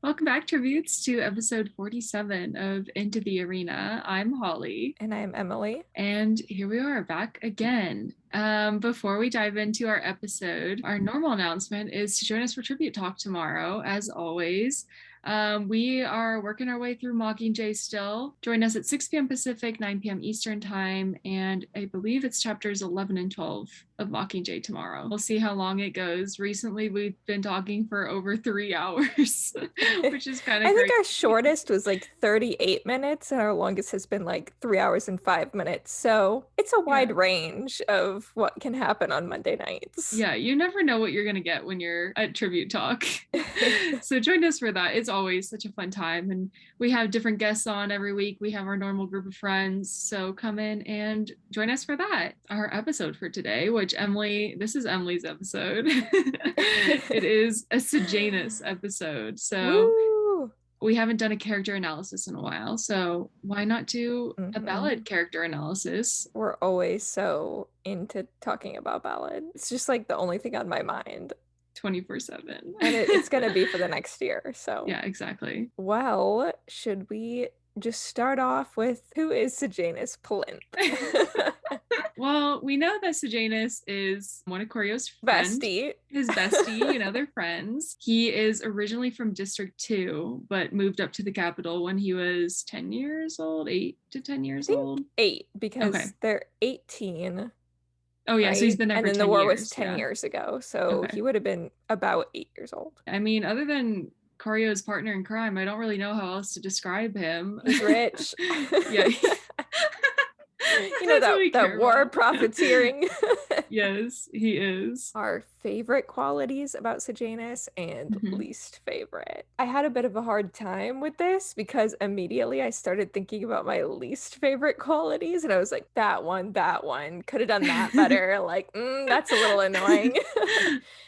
Welcome back, tributes, to episode 47 of Into the Arena. I'm Holly. And I'm Emily. And here we are back again. Before we dive into our episode, our normal announcement is to join us for Tribute Talk tomorrow, as always. We are working our way through Mockingjay still. Join us at 6 p.m. Pacific, 9 p.m. Eastern Time, and I believe it's chapters 11 and 12 of Mockingjay tomorrow. We'll see how long it goes. Recently, we've been talking for over 3 hours, which is kind of I think crazy. our shortest was like 38 minutes, and our longest has been like 3 hours and 5 minutes. So it's a Yeah. wide range of what can happen on Monday nights. Yeah, you never know what you're going to get when you're at Tribute Talk. So join us for that. It's always such a fun time. And we have different guests on every week. We have our normal group of friends. So come in and join us for that. Our episode for today, which this is Emily's episode. It is a Sejanus episode. So Woo! we haven't done a character analysis in a while. So why not do a Mhm. ballad character analysis? We're always so into talking about ballad. It's just like the only thing on my mind. 24/7. And it's going to be for the next year. So, Yeah, exactly. well, should we just start off with who is Sejanus Plinth? Well, we know that Sejanus is one of Corio's friends. Bestie. His bestie, they're friends. He is originally from District 2, but moved up to the capital when he was 10 years old, 8 to 10 years old. 8, because Okay. they're 18. Oh, yeah, right? so he's been there and for then 10 the war years. was 10 Yeah. years ago. So Okay. he would have been about 8 years old. I mean, other than Corio's partner in crime, I don't really know how else to describe him. He's rich. Yeah. You know, that war about. profiteering. Yes, he is. Our favorite qualities about Sejanus and least favorite. I had a bit of a hard time with this because immediately I started thinking about my least favorite qualities, and I was like, that one, could have done that better. Like, that's a little annoying.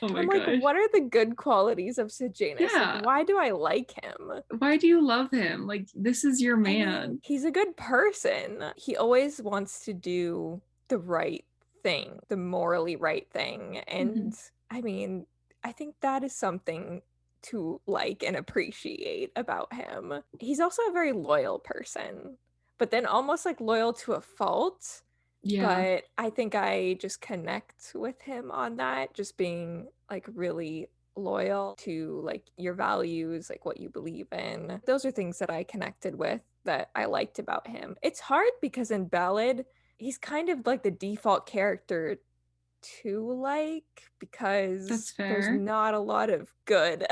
Oh my I'm like, gosh. what are the good qualities of Sejanus? Yeah. Like, why do I like him? Why do you love him? Like, this is your man. I mean, he's a good person. He always wants to do the right thing, the morally right thing. And I mean, I think that is something to like and appreciate about him. He's also a very loyal person, but then almost like loyal to a fault. Yeah. But I think I just connect with him on that, just being like really loyal to like your values, like what you believe in. Those are things that I connected with that I liked about him. It's hard because in Ballad, he's kind of like the default character to like because there's not a lot of good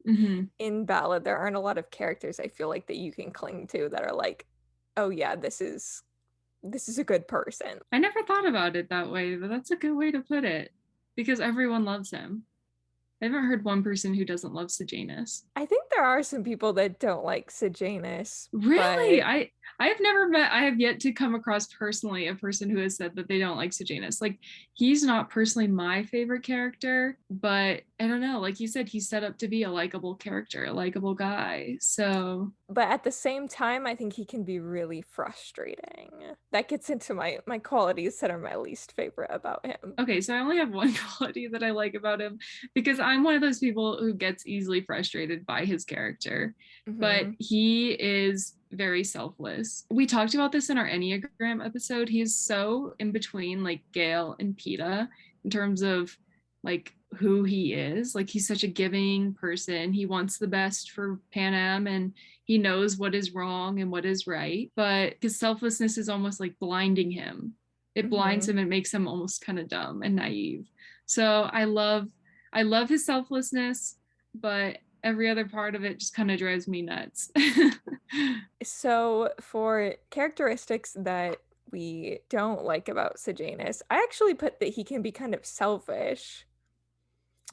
in Ballad. There aren't a lot of characters I feel like that you can cling to that are like, oh yeah, this is a good person. I never thought about it that way, but that's a good way to put it because everyone loves him. I haven't heard one person who doesn't love Sejanus. I think there are some people that don't like Sejanus. Really? But I have yet to come across personally a person who has said that they don't like Sejanus. Like, he's not personally my favorite character, but I don't know. Like you said, he's set up to be a likable character, a likable guy. So, but at the same time, I think he can be really frustrating. That gets into my qualities that are my least favorite about him. Okay, so I only have one quality that I like about him because I'm one of those people who gets easily frustrated by his character. But he is very selfless. We talked about this in our Enneagram episode. He's so in between like Gale and Peta in terms of like who he is. Like, he's such a giving person. He wants the best for Panem and he knows what is wrong and what is right. But his selflessness is almost like blinding him. It blinds him and makes him almost kind of dumb and naive. So I love his selflessness, but every other part of it just kind of drives me nuts. So for characteristics that we don't like about Sejanus, I actually put that he can be kind of selfish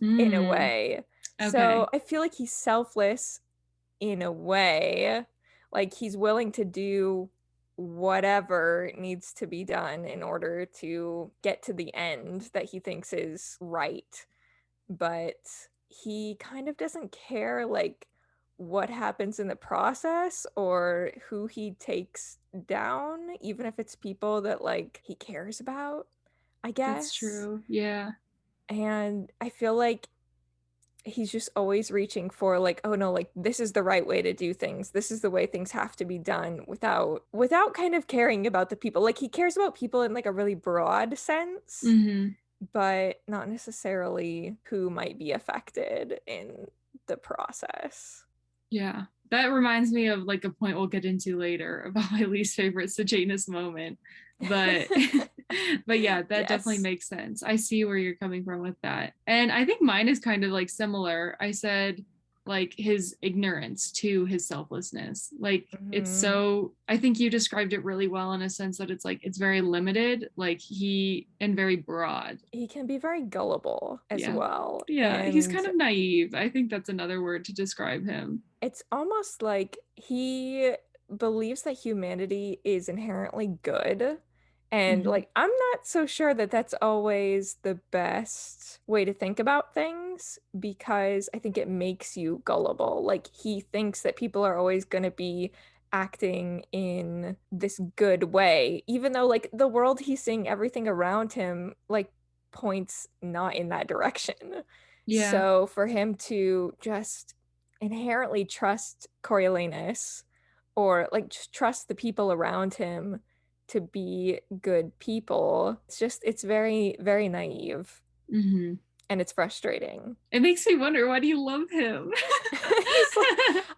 in a way. Okay. So I feel like he's selfless in a way. Like, he's willing to do whatever needs to be done in order to get to the end that he thinks is right. But he kind of doesn't care like what happens in the process or who he takes down, even if it's people that like he cares about, I guess. That's true. Yeah. And I feel like he's just always reaching for like, oh no, like this is the right way to do things. This is the way things have to be done without kind of caring about the people. Like he cares about people in like a really broad sense, but not necessarily who might be affected in the process. Yeah. That reminds me of like a point we'll get into later about my least favorite Sejanus moment. But but yeah, that definitely makes sense. I see where you're coming from with that. And I think mine is kind of like similar. I said like his ignorance to his selflessness. Like it's so, I think you described it really well in a sense that it's like it's very limited, like and very broad. He can be very gullible as well. Yeah, and he's kind of naive. I think that's another word to describe him. It's almost like he believes that humanity is inherently good. And like, I'm not so sure that that's always the best way to think about things, because I think it makes you gullible. Like, he thinks that people are always going to be acting in this good way, even though like the world he's seeing, everything around him, like points not in that direction. Yeah. So for him to just inherently trust Coriolanus, or like just trust the people around him to be good people, it's very, very naive. And it's frustrating. It makes me wonder, why do you love him?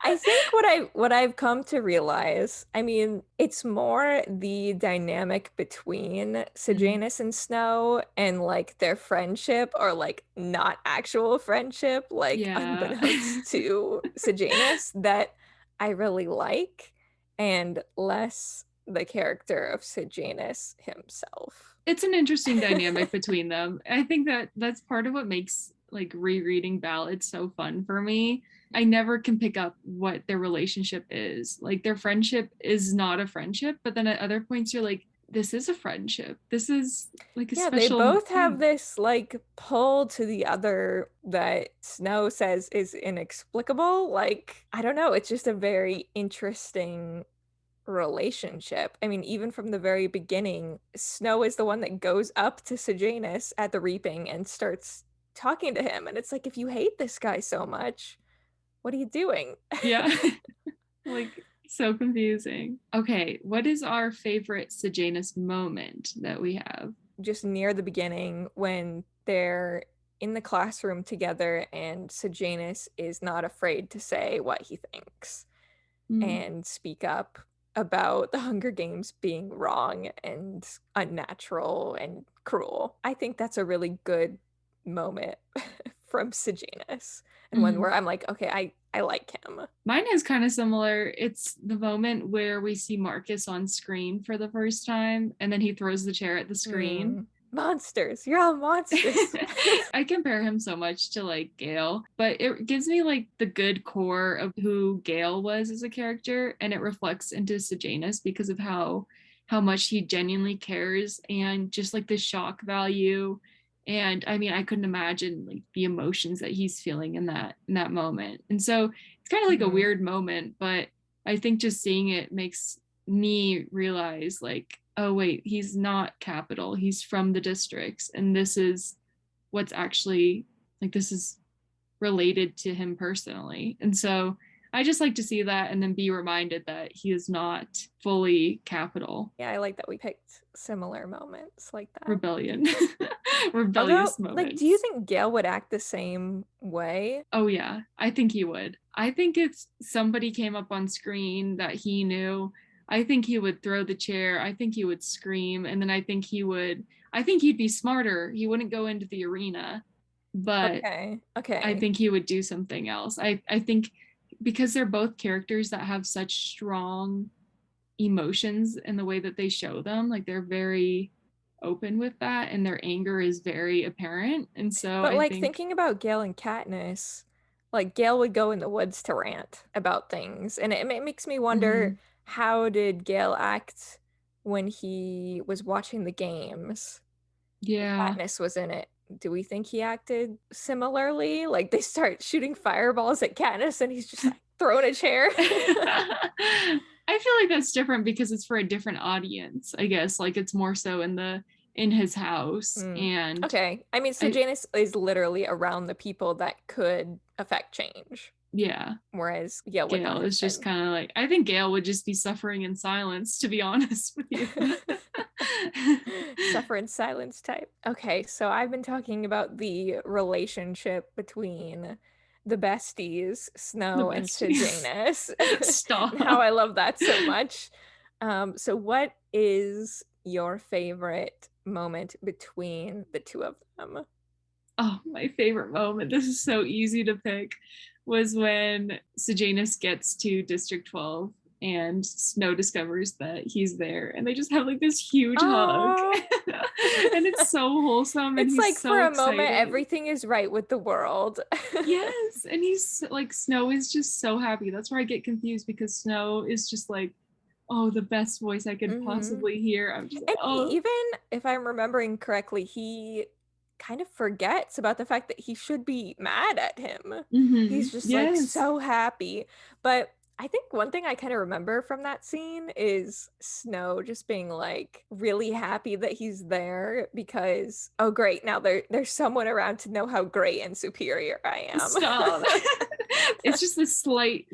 I think what I've come to realize, I mean, it's more the dynamic between Sejanus and Snow, and like their friendship, or like not actual friendship, like unbeknownst to Sejanus, that I really like, and less the character of Sejanus himself. It's an interesting dynamic between them. I think that's part of what makes like rereading ballads so fun for me. I never can pick up what their relationship is. Like their friendship is not a friendship, but then at other points you're like, this is a friendship. This is like a special they both thing. have this like pull to the other that Snow says is inexplicable. Like, I don't know, it's just a very interesting relationship. I mean, even from the very beginning, Snow is the one that goes up to Sejanus at the reaping and starts talking to him. And it's like, if you hate this guy so much, what are you doing? Yeah. Like, so confusing. Okay, what is our favorite Sejanus moment that we have? Just near the beginning, when they're in the classroom together and Sejanus is not afraid to say what he thinks and speak up about the Hunger Games being wrong and unnatural and cruel. I think that's a really good moment from Sejanus, and one where I'm like, okay, I like him. Mine is kind of similar. It's the moment where we see Marcus on screen for the first time, and then he throws the chair at the screen. Monsters, you're all monsters. I compare him so much to like Gale, but it gives me like the good core of who Gale was as a character, and it reflects into Sejanus because of how much he genuinely cares, and just like the shock value. And I mean, I couldn't imagine like the emotions that he's feeling in that moment. And so it's kind of like a weird moment, but I think just seeing it makes me realize like, oh wait, he's not capital, he's from the districts, and this is what's actually like, this is related to him personally. And so I just like to see that and then be reminded that he is not fully capital. Yeah, I like that we picked similar moments like that. Rebellion. Rebellious moments. Like, do you think Gale would act the same way? Oh yeah, I think he would. I think if somebody came up on screen that he knew, I think he would throw the chair. I think he would scream. And then I think he'd be smarter. He wouldn't go into the arena, but okay. I think he would do something else. I think because they're both characters that have such strong emotions in the way that they show them, like they're very open with that, and their anger is very apparent. And so but like thinking about Gale and Katniss, like Gale would go in the woods to rant about things, and it makes me wonder, how did Gale act when he was watching the games? Yeah, Katniss was in it. Do we think he acted similarly? Like they start shooting fireballs at Katniss and he's just like throwing a chair. I feel like that's different because it's for a different audience, I guess. Like it's more so in the in his house. And okay, I mean, Sejanus is literally around the people that could affect change. Yeah. Whereas Gale is just kind of like, I think Gale would just be suffering in silence, to be honest with you. Suffer in silence type. Okay, so I've been talking about the relationship between the besties, Snow and Sejanus. Stop. And how I love that so much. So what is your favorite moment between the two of them? Oh, my favorite moment. This is so easy to pick. Was when Sejanus gets to District 12 and Snow discovers that he's there, and they just have like this huge hug. And it's so wholesome. And it's he's like so for a excited. moment everything is right with the world. Yes, and he's like, Snow is just so happy. That's where I get confused, because Snow is just like, oh, the best voice I could possibly hear. I'm just like, oh. Even if I'm remembering correctly, he kind of forgets about the fact that he should be mad at him. He's just like so happy. But I think one thing I kind of remember from that scene is Snow just being like really happy that he's there, because, oh great, now there's someone around to know how great and superior I am. Stop. It's just this slight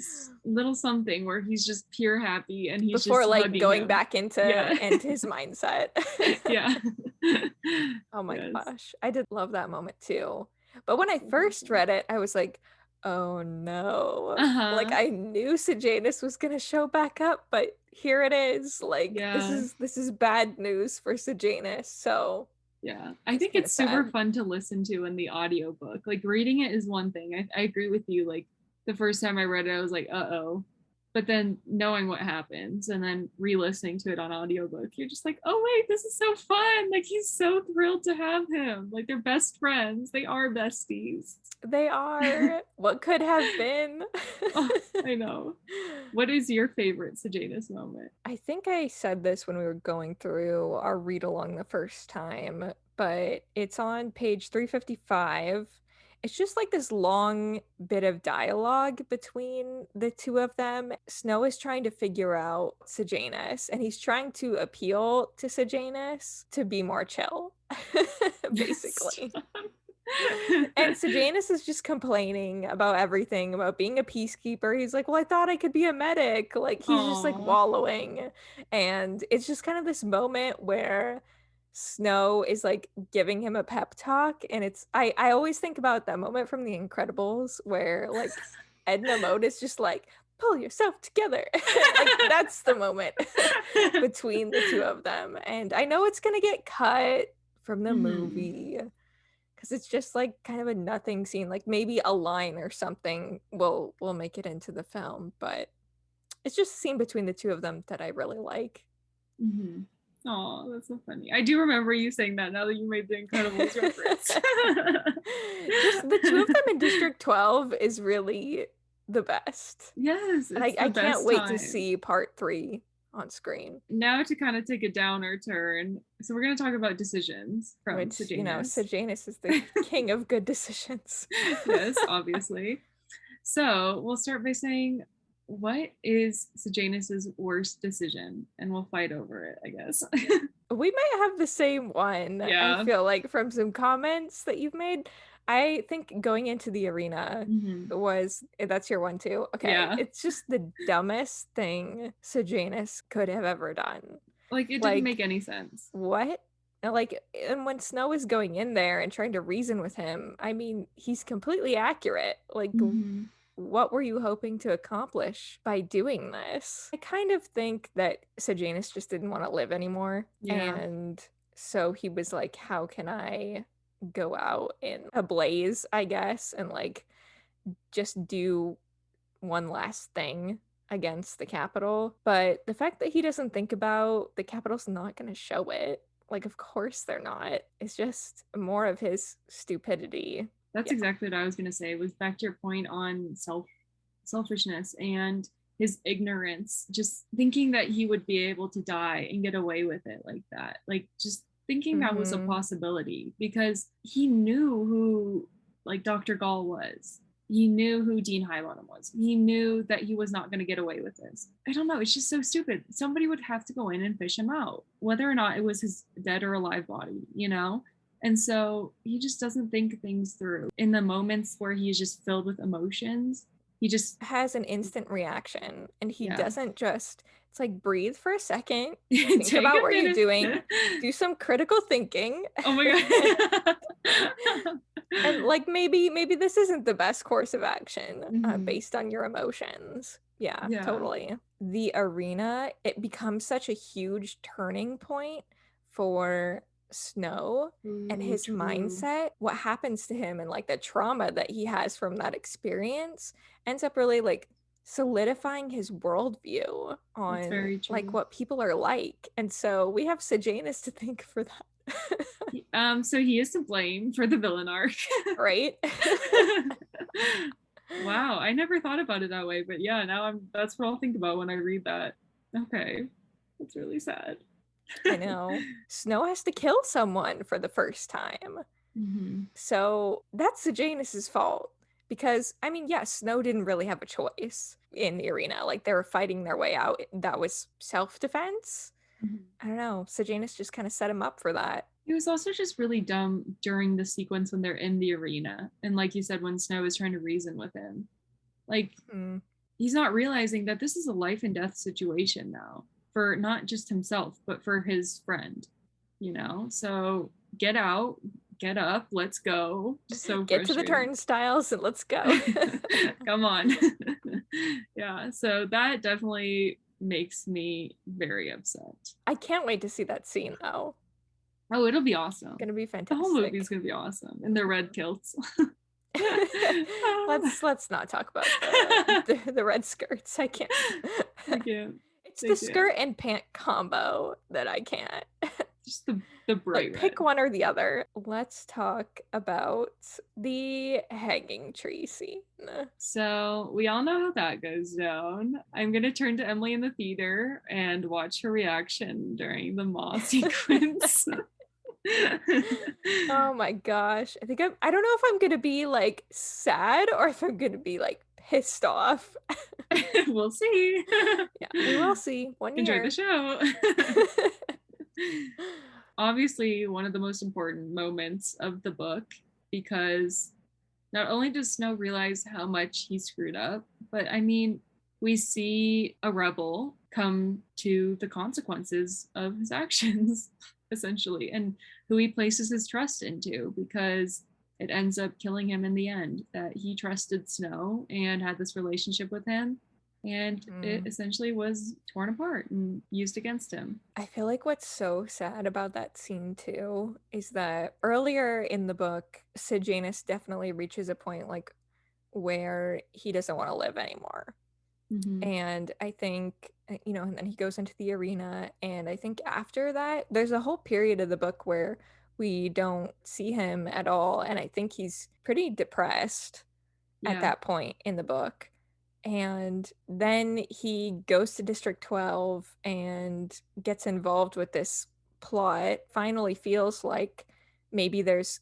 little something where he's just pure happy, and he's before just like going him. back into his mindset. Yeah. Oh my gosh, I did love that moment too. But when I first read it, I was like, oh no. Like I knew Sejanus was gonna show back up, but here it is. Like this is bad news for Sejanus. So yeah, I think it's super fun to listen to in the audiobook. Like reading it is one thing. I agree with you. Like the first time I read it, I was like, uh-oh. But then knowing what happens and then re-listening to it on audiobook, you're just like, oh wait, this is so fun. Like he's so thrilled to have him. Like they're best friends. They are besties. They are. What could have been? Oh, I know. What is your favorite Sejanus moment? I think I said this when we were going through our read along the first time, but it's on page 355. It's just like this long bit of dialogue between the two of them. Snow is trying to figure out Sejanus, and he's trying to appeal to Sejanus to be more chill, basically. And Sejanus is just complaining about everything, about being a peacekeeper. He's like, well, I thought I could be a medic. Like he's just like wallowing. And it's just kind of this moment where Snow is like giving him a pep talk, and it's I always think about that moment from The Incredibles where like Edna Mode is just like, pull yourself together. Like that's the moment between the two of them. And I know it's gonna get cut from the movie, because it's just like kind of a nothing scene. Like maybe a line or something will make it into the film, but it's just a scene between the two of them that I really like. Oh, that's so funny. I do remember you saying that now that you made the Incredibles reference. Just the two of them in District 12 is really the best. Yes. And I can't wait to see part 3 on screen. Now to kind of take a downer turn. So we're going to talk about decisions from Sejanus. You know, Sejanus is the king of good decisions. Yes, obviously. So we'll start by saying, what is Sejanus's worst decision? And we'll fight over it, I guess. We might have the same one. Yeah. I feel like from some comments that you've made. I think going into the arena was, that's your one too. Okay. Yeah. It's just the dumbest thing Sejanus could have ever done. Like it didn't make any sense. What? Like, and when Snow is going in there and trying to reason with him, I mean, he's completely accurate. Like, what were you hoping to accomplish by doing this? I kind of think that Sejanus just didn't want to live anymore. Yeah. And so he was like, how can I go out in a blaze, I guess, and like just do one last thing against the Capitol. But the fact that he doesn't think about the Capitol's not going to show it. Like, of course they're not. It's just more of his stupidity. That's exactly what I was going to say. It was back to your point on selfishness and his ignorance, just thinking that he would be able to die and get away with it like that. Like just thinking that was a possibility, because he knew who like Dr. Gall was. He knew who Dean Highbottom was. He knew that he was not going to get away with this. I don't know. It's just so stupid. Somebody would have to go in and fish him out, whether or not it was his dead or alive body, you know? And so he just doesn't think things through. In the moments where he's just filled with emotions, he just has an instant reaction, and he doesn't just, it's like, breathe for a second, think Take about a what minute. you're doing, do some critical thinking. Oh my God. And like, maybe this isn't the best course of action based on your emotions. Yeah, totally. The arena, it becomes such a huge turning point for Snow and his mindset. What happens to him and like the trauma that he has from that experience ends up really like solidifying his worldview on like what people are like. And so we have Sejanus to thank for that. So he is to blame for the villain arc. Right? Wow, I never thought about it that way, but yeah, now that's what I'll think about when I read that. Okay. That's really sad. I know. Snow has to kill someone for the first time. So that's Sejanus's fault. Because, I mean, yes, Snow didn't really have a choice in the arena. Like, they were fighting their way out. That was self-defense. I don't know. Sejanus just kind of set him up for that. He was also just really dumb during the sequence when they're in the arena. And like you said, when Snow is trying to reason with him. Like, he's not realizing that this is a life and death situation now. For not just himself, but for his friend, you know? So get out, get up, let's go. So get to the turnstiles and let's go. Come on. Yeah, so that definitely makes me very upset. I can't wait to see that scene though. Oh, it'll be awesome. It's gonna be fantastic. The whole movie's gonna be awesome. In their red kilts. Let's not talk about the red skirts. I can't. It's the skirt and pant combo that I can't. Just the bright like, pick one or the other. Let's talk about the hanging tree scene. So we all know how that goes down. I'm gonna turn to Emily in the theater and watch her reaction during the maw sequence. Oh my gosh. I don't know if I'm gonna be like sad or if I'm gonna be like pissed off. We'll see. Yeah, we will see. Enjoy the show. Obviously, one of the most important moments of the book, because not only does Snow realize how much he screwed up, but I mean, we see a rebel come to the consequences of his actions, essentially, and who he places his trust into, because it ends up killing him in the end, that he trusted Snow and had this relationship with him, and it essentially was torn apart and used against him. I feel like what's so sad about that scene too is that earlier in the book, Sejanus definitely reaches a point like where he doesn't want to live anymore. And I think, you know, and then he goes into the arena, and I think after that, there's a whole period of the book where we don't see him at all, and I think he's pretty depressed at that point in the book. And then he goes to District 12 and gets involved with this plot, finally feels like maybe there's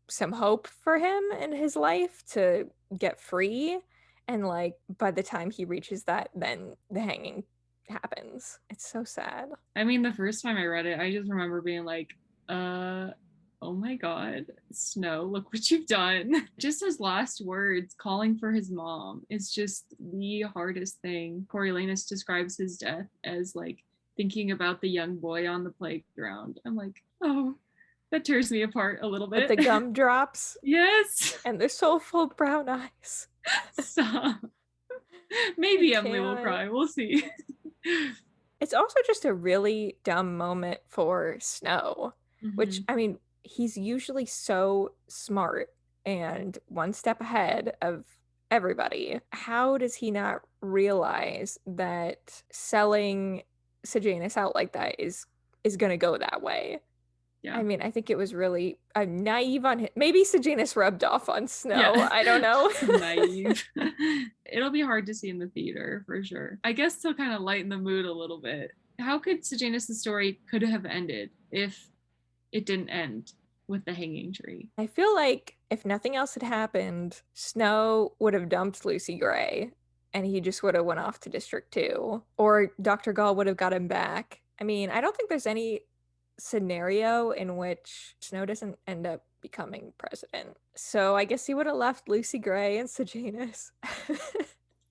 some hope for him in his life to get free. And like, by the time he reaches that, then the hanging happens. It's so sad. I mean, the first time I read it, I just remember being like, oh my God, Snow, look what you've done. Just his last words, calling for his mom, is just the hardest thing. Coriolanus describes his death as like thinking about the young boy on the playground. I'm like, oh, that tears me apart a little bit. With the gumdrops. Yes. And their soulful brown eyes. Stop. Maybe Emily will cry. We'll see. It's also just a really dumb moment for Snow, which, I mean, he's usually so smart and one step ahead of everybody. How does he not realize that selling Sejanus out like that is going to go that way? Yeah. I mean, I think it was really naive on him. Maybe Sejanus rubbed off on Snow. Yeah. I don't know. Naive. It'll be hard to see in the theater for sure. I guess to kind of lighten the mood a little bit. How could Sejanus' story could have ended if it didn't end with the hanging tree? I feel like if nothing else had happened, Snow would have dumped Lucy Gray and he just would have went off to District 2. Or Dr. Gall would have got him back. I mean, I don't think there's any scenario in which Snow doesn't end up becoming president. So I guess he would have left Lucy Gray and Sejanus.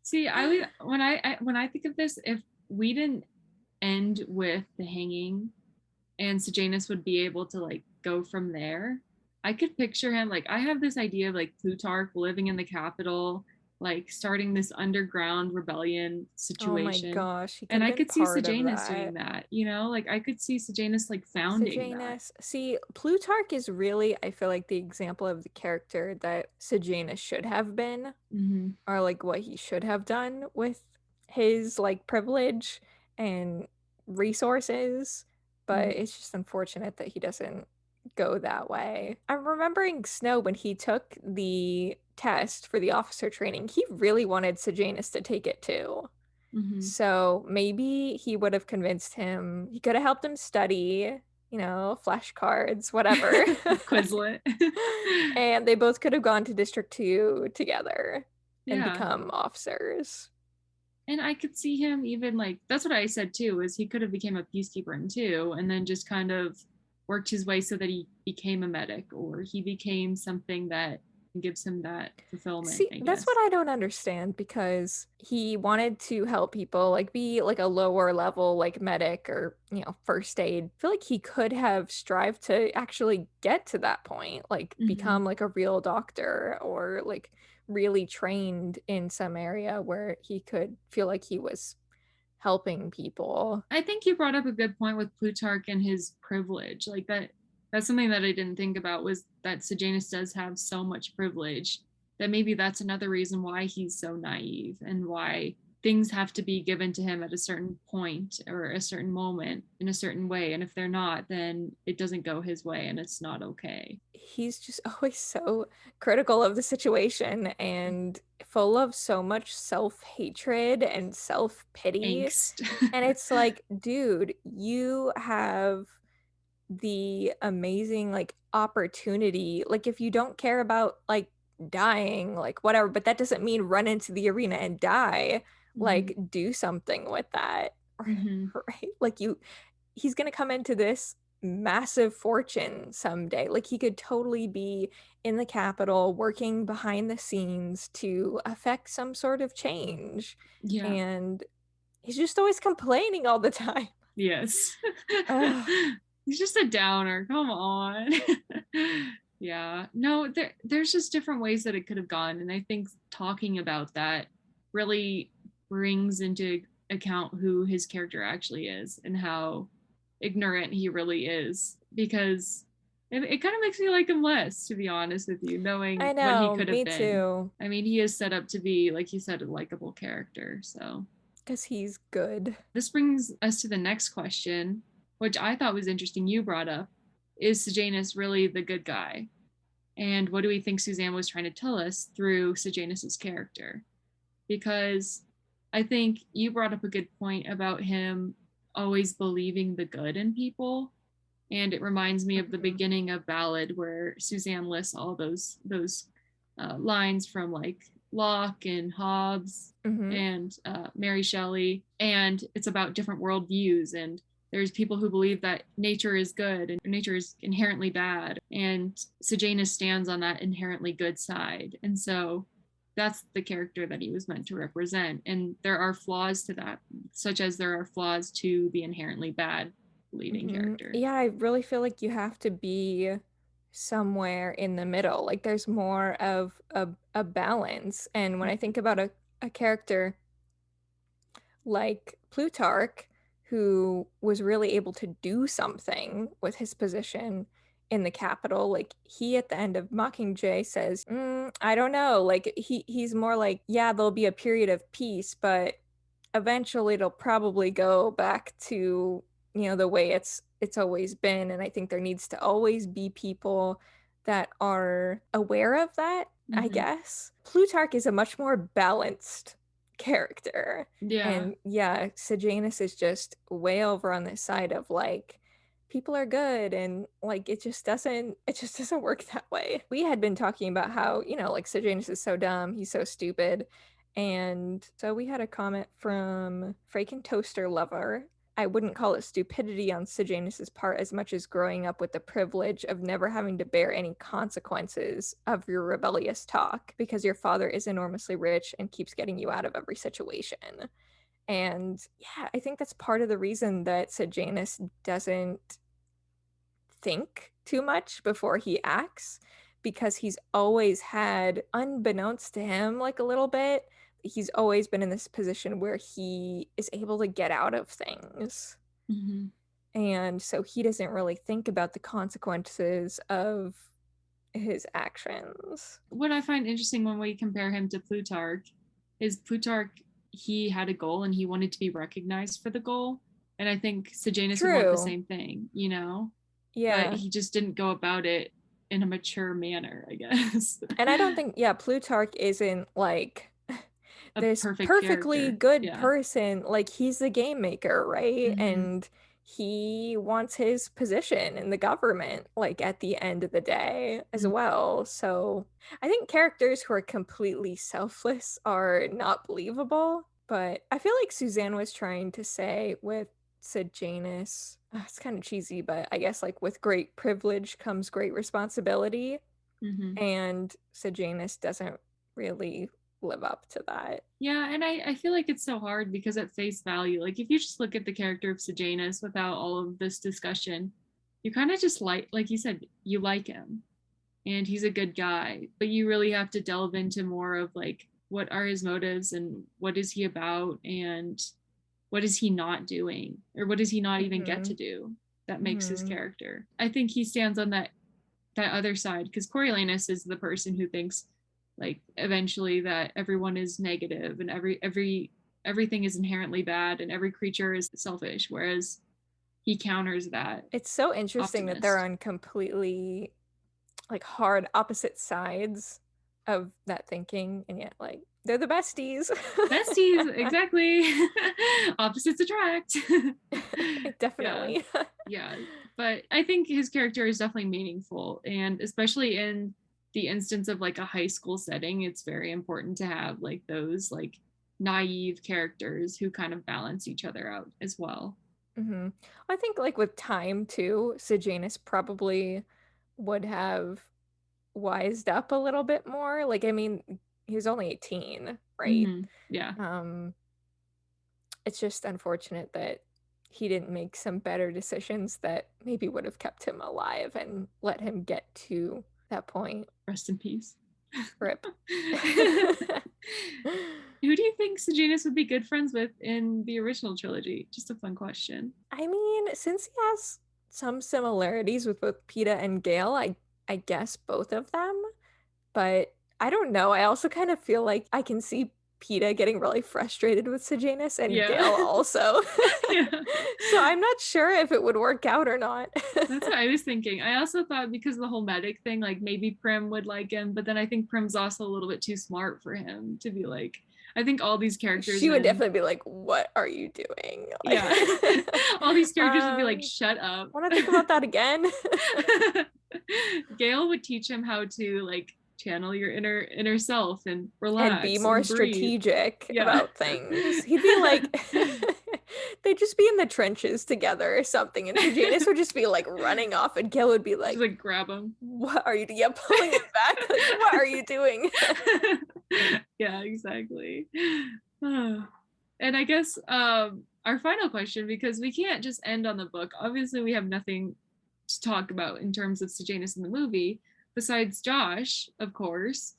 See, I would when I think of this, if we didn't end with the hanging and Sejanus would be able to like go from there, I could picture him like, I have this idea of like Plutarch living in the capital, like starting this underground rebellion situation. Oh my gosh. And I could see Sejanus doing that, you know, like I could see Sejanus like founding that. See, Plutarch is really, I feel like, the example of the character that Sejanus should have been, or like what he should have done with his like privilege and resources. But it's just unfortunate that he doesn't go that way. I'm remembering Snow when he took the test for the officer training, he really wanted Sejanus to take it too. So maybe he would have convinced him, he could have helped him study, you know, flashcards, whatever. Quizlet. And they both could have gone to District 2 together and become officers. And I could see him even like, that's what I said too, is he could have became a peacekeeper in 2 and then just kind of worked his way so that he became a medic or he became something that gives him that fulfillment. See, that's what I don't understand, because he wanted to help people, like be like a lower level like medic or, you know, first aid. I feel like he could have strived to actually get to that point, like become like a real doctor or like really trained in some area where he could feel like he was helping people. I think you brought up a good point with Plutarch and his privilege. Like that's something that I didn't think about, was that Sejanus does have so much privilege that maybe that's another reason why he's so naive and why things have to be given to him at a certain point or a certain moment in a certain way. And if they're not, then it doesn't go his way and it's not okay. He's just always so critical of the situation and full of so much self-hatred and self-pity. And it's like, dude, you have the amazing like opportunity. Like, if you don't care about like dying, like whatever, but that doesn't mean run into the arena and die. Like, do something with that. Right? Like, he's gonna come into this massive fortune someday. Like, he could totally be in the Capitol working behind the scenes to affect some sort of change. And he's just always complaining all the time. Yes. He's just a downer. Come on. Yeah. No, there's just different ways that it could have gone. And I think talking about that really brings into account who his character actually is and how ignorant he really is, because it kind of makes me like him less, to be honest with you, knowing what he could have been. Too. I mean, he is set up to be, like you said, a likable character. So because he's good. This brings us to the next question, which I thought was interesting. You brought up, is Sejanus really the good guy? And what do we think Suzanne was trying to tell us through Sejanus's character? Because I think you brought up a good point about him always believing the good in people. And it reminds me of the beginning of Ballad, where Suzanne lists all those lines from like Locke and Hobbes and Mary Shelley. And it's about different worldviews. And there's people who believe that nature is good and nature is inherently bad. And Sejanus stands on that inherently good side. And so that's the character that he was meant to represent. And there are flaws to that, such as there are flaws to the inherently bad leading character. Yeah, I really feel like you have to be somewhere in the middle. Like, there's more of a balance. And when I think about a character like Plutarch, who was really able to do something with his position in the Capitol, like, he at the end of Mockingjay says, I don't know, like he's more like, yeah, there'll be a period of peace, but eventually it'll probably go back to, you know, the way it's always been. And I think there needs to always be people that are aware of that. I guess Plutarch is a much more balanced character. And yeah, Sejanus is just way over on this side of like, people are good, and like it just doesn't work that way. We had been talking about how, like Sejanus is so dumb, he's so stupid. And so we had a comment from Freakin' Toaster Lover. I wouldn't call it stupidity on Sejanus's part as much as growing up with the privilege of never having to bear any consequences of your rebellious talk because your father is enormously rich and keeps getting you out of every situation. And yeah, I think that's part of the reason that Sejanus doesn't think too much before he acts, because he's always had, unbeknownst to him, like a little bit, he's always been in this position where he is able to get out of things. Mm-hmm. And so he doesn't really think about the consequences of his actions. What I find interesting when we compare him to Plutarch is Plutarch, he had a goal and he wanted to be recognized for the goal. And I think Sejanus would want the same thing, Yeah. But he just didn't go about it in a mature manner, I guess. And I don't think, Plutarch isn't like this perfectly good person. Like, he's the game maker, right? Mm-hmm. And he wants his position in the government, like, at the end of the day as well. So I think characters who are completely selfless are not believable. But I feel like Suzanne was trying to say with Sejanus, it's kind of cheesy, but I guess like with great privilege comes great responsibility. Mm-hmm. And Sejanus doesn't really live up to that. Yeah, and I feel like it's so hard because at face value, like if you just look at the character of Sejanus without all of this discussion, you kind of just like you said, you like him and he's a good guy, but you really have to delve into more of like what are his motives and what is he about and what is he not doing or what does he not even get to do that makes his character. I think he stands on that other side because Coriolanus is the person who thinks like eventually that everyone is negative and everything is inherently bad and every creature is selfish, whereas he counters that. It's so interesting that they're on completely like hard opposite sides of that thinking, and yet like they're the besties. Exactly. Opposites attract. Definitely. Yeah, but I think his character is definitely meaningful, and especially in the instance of like a high school setting, it's very important to have like those like naive characters who kind of balance each other out as well. Mm-hmm. I think like with time too, Sejanus probably would have wised up a little bit more. Like, I mean, he was only 18, right? Mm-hmm. Yeah. It's just unfortunate that he didn't make some better decisions that maybe would have kept him alive and let him get to that point. Rest in peace. Rip. Who do you think Sejanus would be good friends with in the original trilogy? Just a fun question. I mean, since he has some similarities with both Peeta and Gale, I guess both of them. But I don't know. I also kind of feel like I can see Peeta getting really frustrated with Sejanus and Gale also. So I'm not sure if it would work out or not. That's what I was thinking. I also thought because of the whole medic thing, like maybe Prim would like him, but then I think Prim's also a little bit too smart for him to be like, I think all these characters. She would definitely be like, what are you doing? Like, yeah. All these characters would be like, shut up. Want to think about that again? Gale would teach him how to like channel your inner self and relax and be more strategic about things. He'd be like, they'd just be in the trenches together or something, and Sejanus would just be like running off, and Gale would be like, just, like grab him. What are you doing? Yeah, pulling him back. Like, what are you doing? Yeah, exactly. And I guess our final question, because we can't just end on the book. Obviously, we have nothing to talk about in terms of Sejanus in the movie. Besides Josh, of course,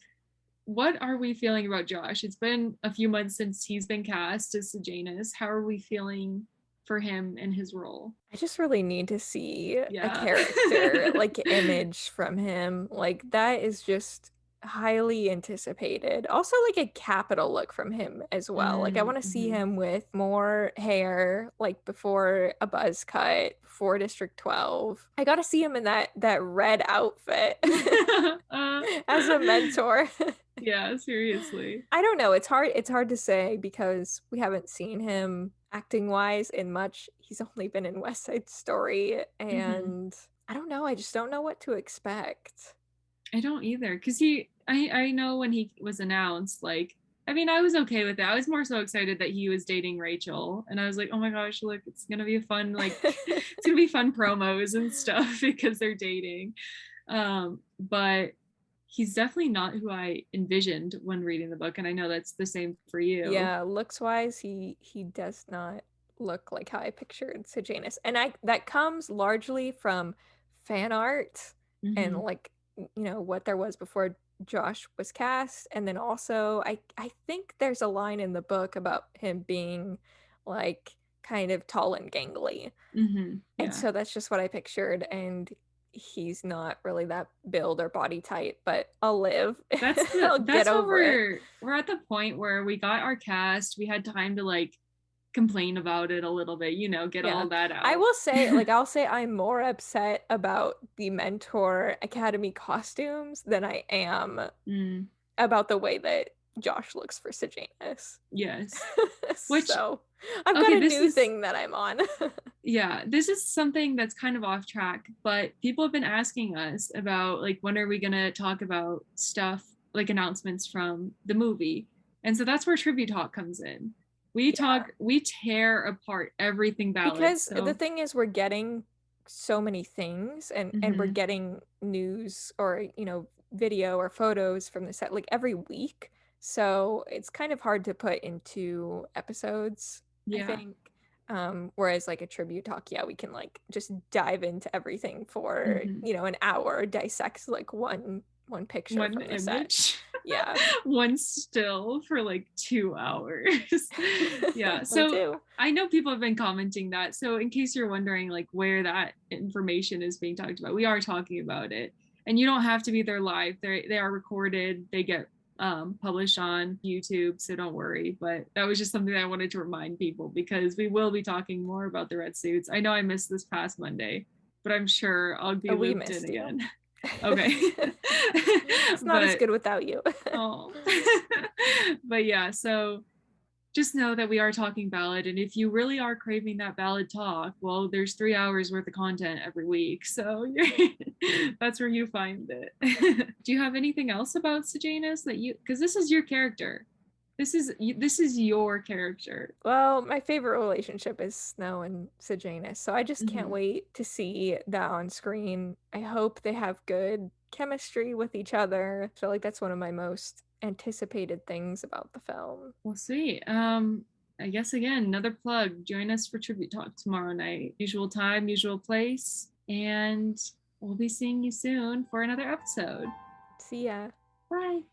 what are we feeling about Josh? It's been a few months since he's been cast as Sejanus. How are we feeling for him and his role? I just really need to see a character, like image from him. Like that is just, highly anticipated. Also, like a capital look from him as well. Like I want to see him with more hair, like before a buzz cut, before District 12. I got to see him in that red outfit as a mentor. Yeah, seriously. I don't know. It's hard to say because we haven't seen him acting wise in much. He's only been in West Side Story, and I don't know. I just don't know what to expect. I don't either, because I know when he was announced, like, I mean, I was okay with it. I was more so excited that he was dating Rachel, and I was like, oh my gosh, look, it's gonna be a fun, like, it's gonna be fun promos and stuff because they're dating. But he's definitely not who I envisioned when reading the book, and I know that's the same for you. Yeah, looks wise, he does not look like how I pictured Sejanus, and that comes largely from fan art and like what there was before Josh was cast, and then also I think there's a line in the book about him being like kind of tall and gangly, Yeah. and so that's just what I pictured, and he's not really that build or body type, but I'll live. I'll get over it. We're at the point where we got our cast. We had time to like complain about it a little bit, get all that out. I will say, like, I'll say I'm more upset about the Mentor Academy costumes than I am about the way that Josh looks for Sejanus. Yes. So I've got a new thing that I'm on. Yeah, this is something that's kind of off track, but people have been asking us about, like, when are we going to talk about stuff, like announcements from the movie? And so that's where Tribute Talk comes in. We tear apart everything ballot. Because the thing is, we're getting so many things, and we're getting news or, video or photos from the set like every week. So it's kind of hard to put into episodes, I think. Whereas like a Tribute Talk, we can like just dive into everything for, an hour, dissect like one picture from the image. Set. Yeah. One still for like 2 hours. Yeah. So I know people have been commenting that. So in case you're wondering like where that information is being talked about, we are talking about it. And you don't have to be there live. They are recorded. They get published on YouTube, so don't worry. But that was just something I wanted to remind people, because we will be talking more about the red suits. I know I missed this past Monday, but I'm sure I'll be looped in again. Okay. It's not as good without you. Oh. But yeah, so just know that we are talking ballad, and if you really are craving that ballad talk, well, there's 3 hours worth of content every week, so that's where you find it. Do you have anything else about Sejanus that because this is your character? This is your character. Well, my favorite relationship is Snow and Sejanus, so I just can't wait to see that on screen. I hope they have good chemistry with each other. I feel like that's one of my most anticipated things about the film. We'll see. I guess again, another plug. Join us for Tribute Talk tomorrow night. Usual time, usual place, and we'll be seeing you soon for another episode. See ya. Bye.